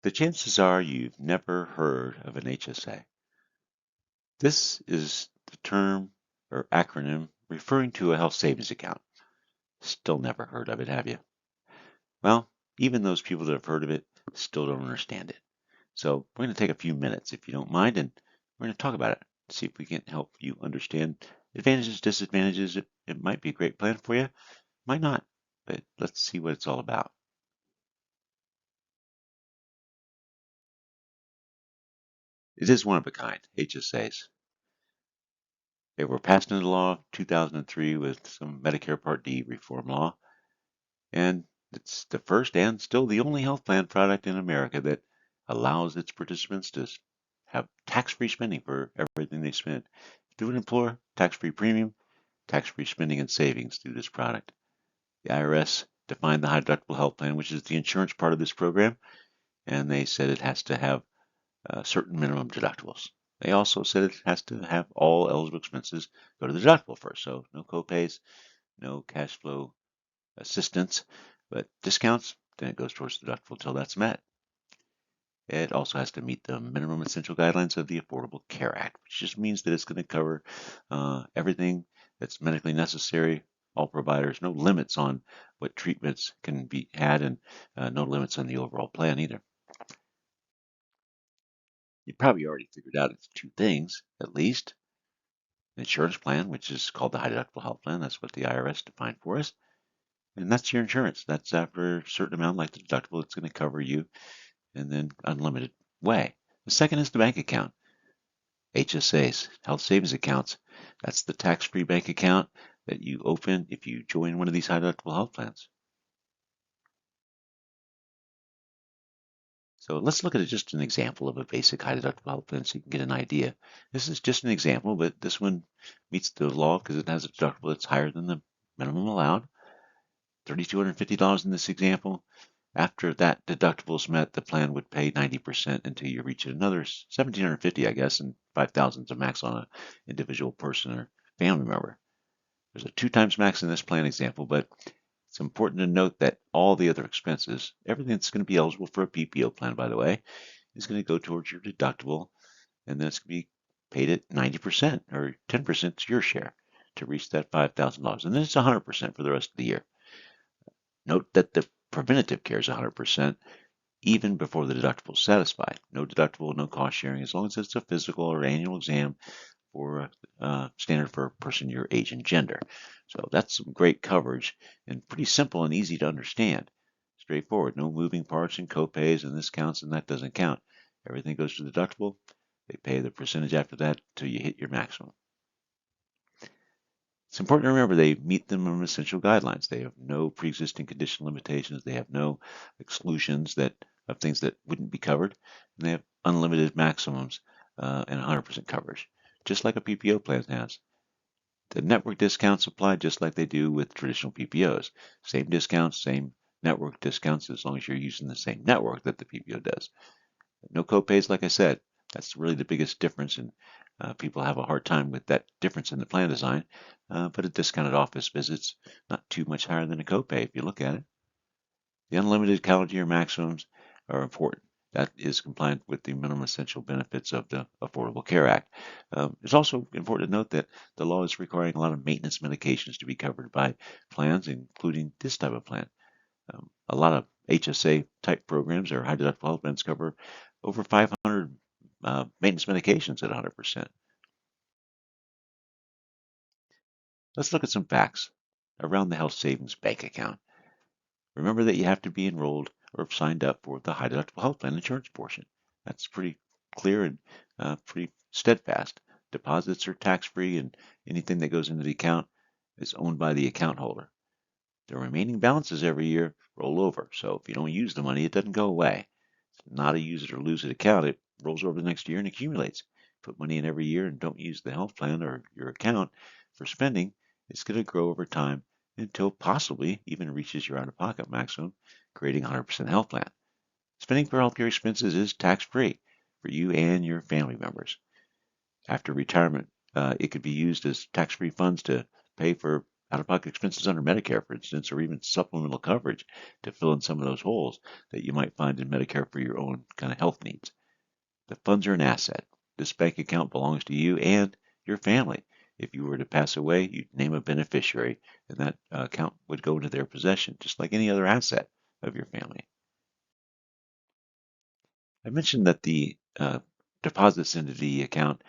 The chances are you've never heard of an HSA. This is the term or acronym referring to a health savings account. Still never heard of it, have you? Well, even those people that have heard of it still don't understand it. So we're going to take a few minutes, if you don't mind, and we're going to talk about it. See if we can help you understand advantages, disadvantages. It might be a great plan for you, might not, but let's see what it's all about. It is one of a kind, HSAs. They were passed into law 2003 with some Medicare Part D reform law, and it's the first and still the only health plan product in America that allows its participants to have tax-free spending for everything they spend. Through an employer, tax-free premium, tax-free spending and savings through this product. The IRS defined the high deductible health plan, which is the insurance part of this program, and they said it has to have certain minimum deductibles. They also said it has to have all eligible expenses go to the deductible first, so no copays, no cash flow assistance, but discounts, then it goes towards the deductible until that's met. It also has to meet the minimum essential guidelines of the Affordable Care Act, which just means that it's going to cover everything that's medically necessary, all providers, no limits on what treatments can be had, and no limits on the overall plan either. You probably already figured out it's two things, at least. An insurance plan, which is called the high deductible health plan. That's what the IRS defined for us. And that's your insurance. That's after a certain amount, like the deductible, it's going to cover you, and then unlimited way. The second is the bank account. HSAs, health savings accounts. That's the tax-free bank account that you open if you join one of these high deductible health plans. So let's look at just an example of a basic high deductible health plan so you can get an idea. This is just an example, but this one meets the law because it has a deductible that's higher than the minimum allowed. $3,250 in this example. After that deductible is met, the plan would pay 90% until you reach another $1,750, I guess, and $5,000 is a max on an individual person or family member. There's a 2 times max in this plan example, but it's important to note that all the other expenses, everything that's going to be eligible for a PPO plan, by the way, is going to go towards your deductible, and then it's going to be paid at 90% or 10% to your share to reach that $5,000. And then it's 100% for the rest of the year. Note that the preventative care is 100% even before the deductible is satisfied. No deductible, no cost sharing, as long as it's a physical or annual exam for standard for a person your age and gender. So that's some great coverage and pretty simple and easy to understand. Straightforward, no moving parts and copays and this counts and that doesn't count. Everything goes to the deductible. They pay the percentage after that until you hit your maximum. It's important to remember they meet the minimum essential guidelines. They have no pre-existing condition limitations. They have no exclusions of things that wouldn't be covered. And they have unlimited maximums and 100% coverage, just like a PPO plan has. The network discounts apply just like they do with traditional PPOs. Same discounts, same network discounts, as long as you're using the same network that the PPO does. No copays, like I said. That's really the biggest difference, and people have a hard time with that difference in the plan design. But a discounted office visit's not too much higher than a copay if you look at it. The unlimited calendar year maximums are important. That is compliant with the minimum essential benefits of the Affordable Care Act. It's also important to note that the law is requiring a lot of maintenance medications to be covered by plans, including this type of plan. A lot of HSA type programs or high deductible health plans cover over 500 maintenance medications at 100%. Let's look at some facts around the health savings bank account. Remember that you have to be enrolled or signed up for the high deductible health plan insurance portion. That's pretty clear and pretty steadfast. Deposits are tax-free, and anything that goes into the account is owned by the account holder. The remaining balances every year roll over, so if you don't use the money, it doesn't go away. It's not a use it or lose it account. It rolls over the next year and accumulates. Put money in every year and don't use the health plan or your account for spending, it's going to grow over time until possibly even reaches your out-of-pocket maximum, creating a 100% health plan. Spending for healthcare expenses is tax-free for you and your family members. After retirement, it could be used as tax-free funds to pay for out-of-pocket expenses under Medicare, for instance, or even supplemental coverage to fill in some of those holes that you might find in Medicare for your own kind of health needs. The funds are an asset. This bank account belongs to you and your family. If you were to pass away, you'd name a beneficiary, and that account would go into their possession, just like any other asset of your family. I mentioned that the deposits into the account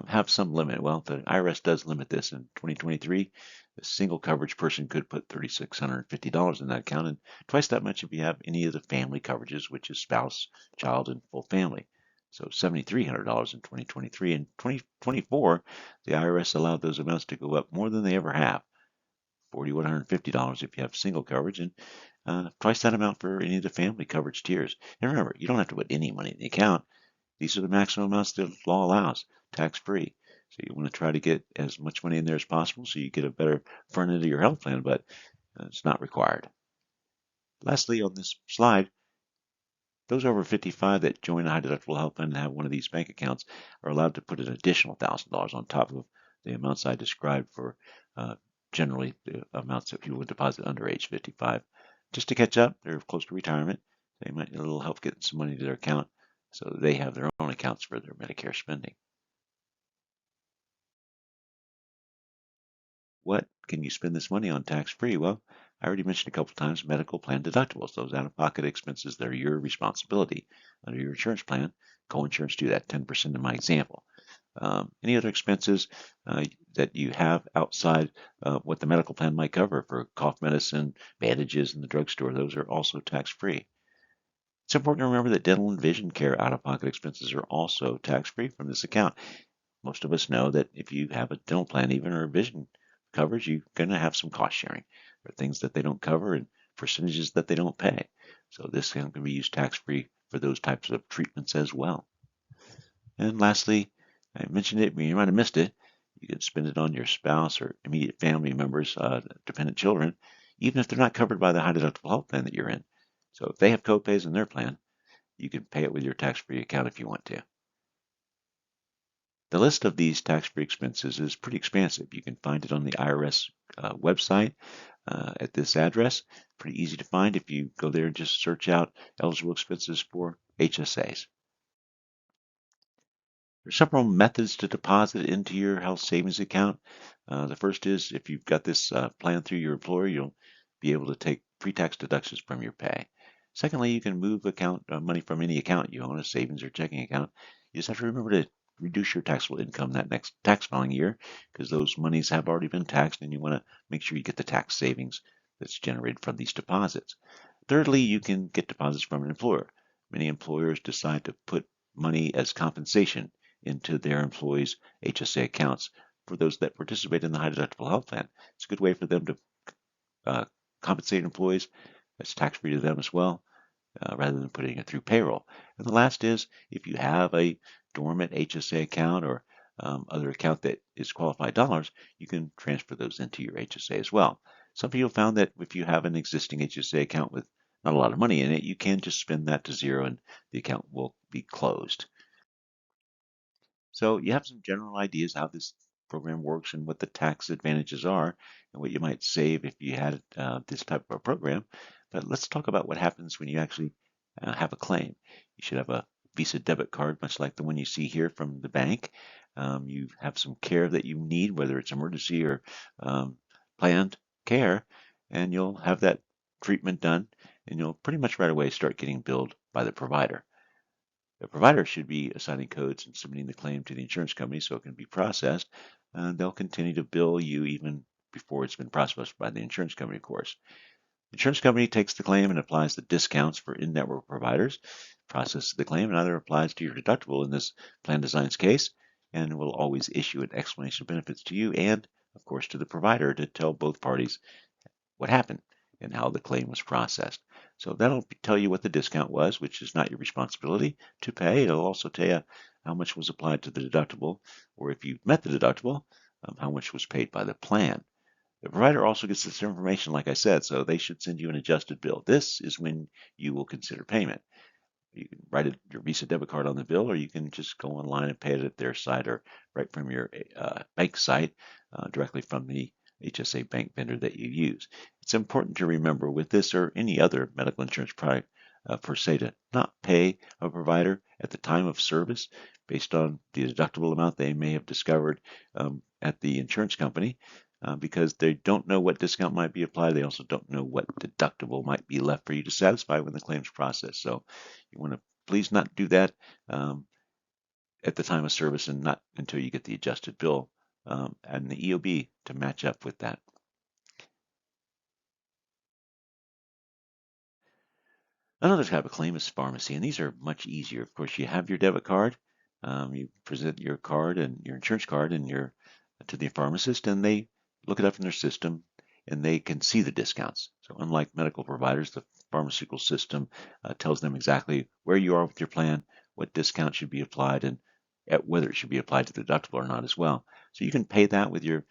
have some limit. Well, the IRS does limit this. In 2023, a single coverage person could put $3,650 in that account, and twice that much if you have any of the family coverages, which is spouse, child, and full family. So $7,300 in 2023. In 2024, the IRS allowed those amounts to go up more than they ever have. $4,150 if you have single coverage, and twice that amount for any of the family coverage tiers. And remember, you don't have to put any money in the account. These are the maximum amounts the law allows, tax-free. So you want to try to get as much money in there as possible so you get a better front end of your health plan, but it's not required. Lastly, on this slide, those over 55 that join a high deductible health plan and have one of these bank accounts are allowed to put an additional $1,000 on top of the amounts I described for generally the amounts that people would deposit under age 55. Just to catch up, they're close to retirement. They might need a little help getting some money to their account, so they have their own accounts for their Medicare spending. What can you spend this money on tax-free? Well, I already mentioned a couple times medical plan deductibles, those out-of-pocket expenses that are your responsibility under your insurance plan. Co-insurance do that 10% in my example. Any other expenses that you have outside what the medical plan might cover for cough medicine, bandages in the drugstore, those are also tax-free. It's important to remember that dental and vision care out-of-pocket expenses are also tax-free from this account. Most of us know that if you have a dental plan, even or vision coverage, you're going to have some cost sharing. There are things that they don't cover and percentages that they don't pay. So this can be used tax-free for those types of treatments as well. And lastly, I mentioned it, but you might have missed it. You can spend it on your spouse or immediate family members, dependent children, even if they're not covered by the high deductible health plan that you're in. So if they have copays in their plan, you can pay it with your tax-free account if you want to. The list of these tax-free expenses is pretty expansive. You can find it on the IRS website at this address. Pretty easy to find if you go there and just search out eligible expenses for HSAs. There's several methods to deposit into your health savings account. The first is if you've got this plan through your employer, you'll be able to take pre-tax deductions from your pay. Secondly, you can move account money from any account you own, a savings or checking account. You just have to remember to reduce your taxable income that next tax filing year because those monies have already been taxed and you want to make sure you get the tax savings that's generated from these deposits. Thirdly, you can get deposits from an employer. Many employers decide to put money as compensation into their employees' HSA accounts for those that participate in the high deductible health plan. It's a good way for them to compensate employees. That's tax-free to them as well, rather than putting it through payroll. And the last is if you have a dormant HSA account or other account that is qualified dollars, you can transfer those into your HSA as well. Some people found that if you have an existing HSA account with not a lot of money in it, you can just spend that to zero and the account will be closed. So you have some general ideas how this program works and what the tax advantages are and what you might save if you had this type of a program. But let's talk about what happens when you actually have a claim. You should have a Visa debit card, much like the one you see here from the bank. You have some care that you need, whether it's emergency or planned care, and you'll have that treatment done, and you'll pretty much right away start getting billed by the provider. The provider should be assigning codes and submitting the claim to the insurance company so it can be processed. They'll continue to bill you even before it's been processed by the insurance company, of course. The insurance company takes the claim and applies the discounts for in-network providers, processes the claim, and either applies to your deductible in this plan design's case, and will always issue an explanation of benefits to you and, of course, to the provider to tell both parties what happened and how the claim was processed. So that'll tell you what the discount was, which is not your responsibility to pay. It'll also tell you how much was applied to the deductible, or if you met the deductible, how much was paid by the plan. The provider also gets this information, like I said, so they should send you an adjusted bill. This is when you will consider payment. You can write your Visa debit card on the bill, or you can just go online and pay it at their site or right from your bank site directly from the HSA bank vendor that you use. It's important to remember with this or any other medical insurance product per se to not pay a provider at the time of service based on the deductible amount they may have discovered at the insurance company because they don't know what discount might be applied. They also don't know what deductible might be left for you to satisfy when the claim's processed. So you want to please not do that at the time of service and not until you get the adjusted bill and the EOB to match up with that. Another type of claim is pharmacy, and these are much easier. Of course, you have your debit card. You present your card and your insurance card and to the pharmacist, and they look it up in their system, and they can see the discounts. So unlike medical providers, the pharmaceutical system tells them exactly where you are with your plan, what discount should be applied, and whether it should be applied to the deductible or not as well. So you can pay that with your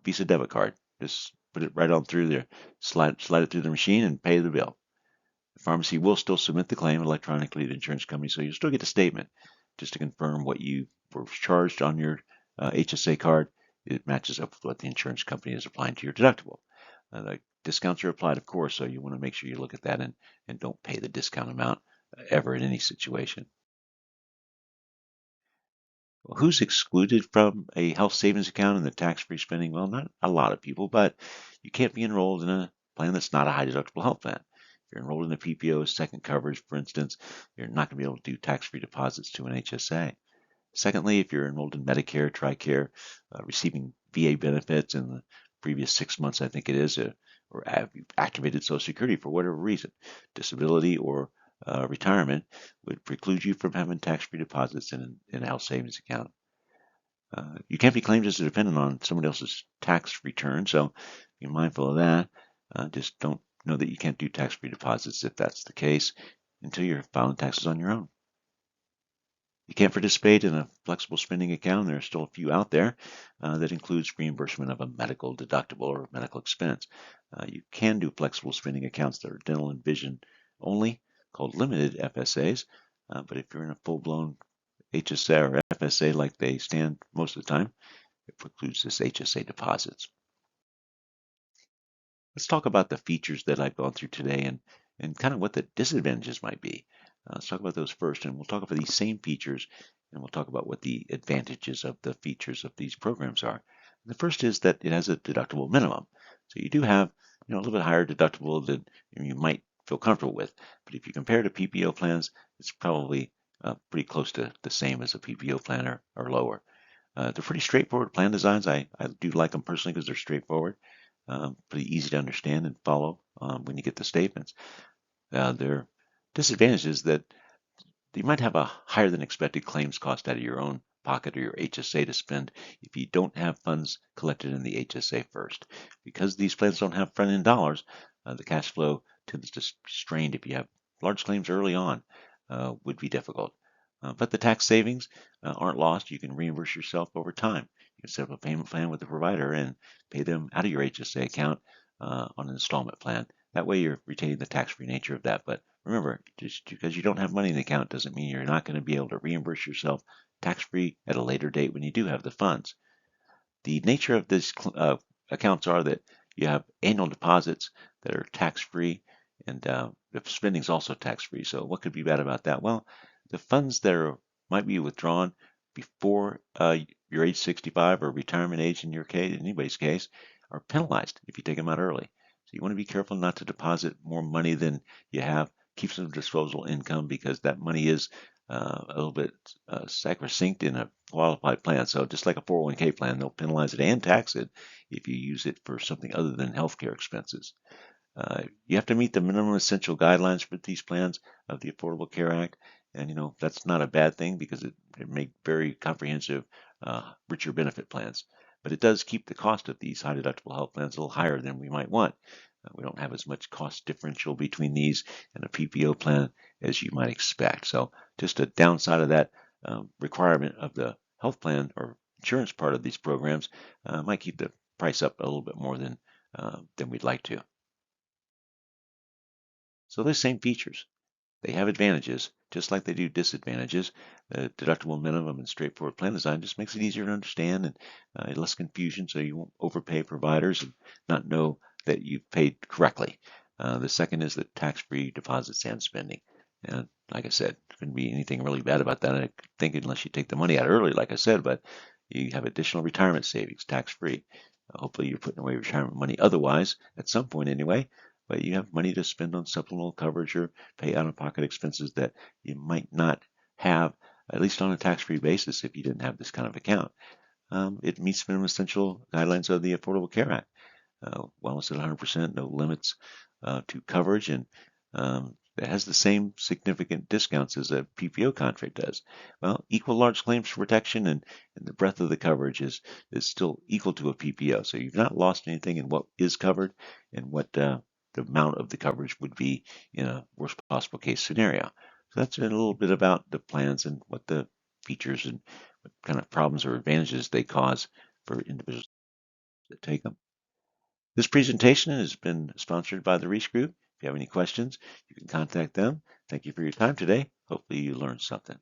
Visa debit card. Just put it right on through there, slide it through the machine, and pay the bill. The pharmacy will still submit the claim electronically to the insurance company, so you'll still get a statement just to confirm what you were charged on your HSA card. It matches up with what the insurance company is applying to your deductible. The discounts are applied, of course, so you want to make sure you look at that and don't pay the discount amount ever in any situation. Well, who's excluded from a health savings account and the tax-free spending? Well, not a lot of people, but you can't be enrolled in a plan that's not a high deductible health plan. If you're enrolled in a PPO, second coverage, for instance, you're not going to be able to do tax-free deposits to an HSA. Secondly, if you're enrolled in Medicare, TRICARE, receiving VA benefits in the previous 6 months, I think it is, or have you activated Social Security for whatever reason, disability or retirement would preclude you from having tax-free deposits in a health savings account. You can't be claimed as a dependent on someone else's tax return, so be mindful of that. Just don't know that you can't do tax-free deposits if that's the case until you're filing taxes on your own. You can't participate in a flexible spending account. There are still a few out there that includes reimbursement of a medical deductible or medical expense. You can do flexible spending accounts that are dental and vision only, called limited FSAs. But if you're in a full-blown HSA or FSA like they stand most of the time, it precludes this HSA deposits. Let's talk about the features that I've gone through today and kind of what the disadvantages might be. Let's talk about those first, and we'll talk about these same features, and we'll talk about what the advantages of the features of these programs are. And the first is that it has a deductible minimum. So you do have a little bit higher deductible than you might feel comfortable with. But if you compare to PPO plans, it's probably pretty close to the same as a PPO plan or lower. They're pretty straightforward plan designs. I do like them personally because they're straightforward. Pretty easy to understand and follow when you get the statements. Their disadvantage is that you might have a higher than expected claims cost out of your own pocket or your HSA to spend if you don't have funds collected in the HSA first. Because these plans don't have front-end dollars, the cash flow tends to be strained if you have large claims early on, would be difficult. But the tax savings aren't lost. You can reimburse yourself over time. You can set up a payment plan with the provider and pay them out of your HSA account on an installment plan. That way you're retaining the tax-free nature of that. But remember, just because you don't have money in the account doesn't mean you're not going to be able to reimburse yourself tax-free at a later date when you do have the funds. The nature of these accounts are that you have annual deposits that are tax-free, and the spending is also tax-free. So what could be bad about that? Well, the funds that might be withdrawn before your age 65 or retirement age in your case, in anybody's case, are penalized if you take them out early. So you want to be careful not to deposit more money than you have. Keep some disposable income because that money is a little bit sacrosanct in a qualified plan. So just like a 401k plan, they'll penalize it and tax it if you use it for something other than healthcare expenses. You have to meet the minimum essential guidelines for these plans of the Affordable Care Act. And, that's not a bad thing because it makes very comprehensive, richer benefit plans. But it does keep the cost of these high deductible health plans a little higher than we might want. We don't have as much cost differential between these and a PPO plan as you might expect. So just a downside of that requirement of the health plan or insurance part of these programs might keep the price up a little bit more than we'd like to. So those same features. they have advantages, just like they do disadvantages. The deductible minimum and straightforward plan design just makes it easier to understand and less confusion, so you won't overpay providers and not know that you've paid correctly. The second is the tax-free deposits and spending. And like I said, there couldn't be anything really bad about that, I think, unless you take the money out early, like I said, but you have additional retirement savings, tax-free. Hopefully you're putting away retirement money otherwise, at some point anyway, but you have money to spend on supplemental coverage or pay out-of-pocket expenses that you might not have, at least on a tax-free basis, if you didn't have this kind of account. It meets minimum essential guidelines of the Affordable Care Act. Wellness at 100%, no limits to coverage, and it has the same significant discounts as a PPO contract does. Well, equal large claims protection and the breadth of the coverage is still equal to a PPO. So you've not lost anything in what is covered and what the amount of the coverage would be in a worst possible case scenario. So that's a little bit about the plans and what the features and what kind of problems or advantages they cause for individuals that take them. This presentation has been sponsored by the Reese Group. If you have any questions, you can contact them. Thank you for your time today. Hopefully you learned something.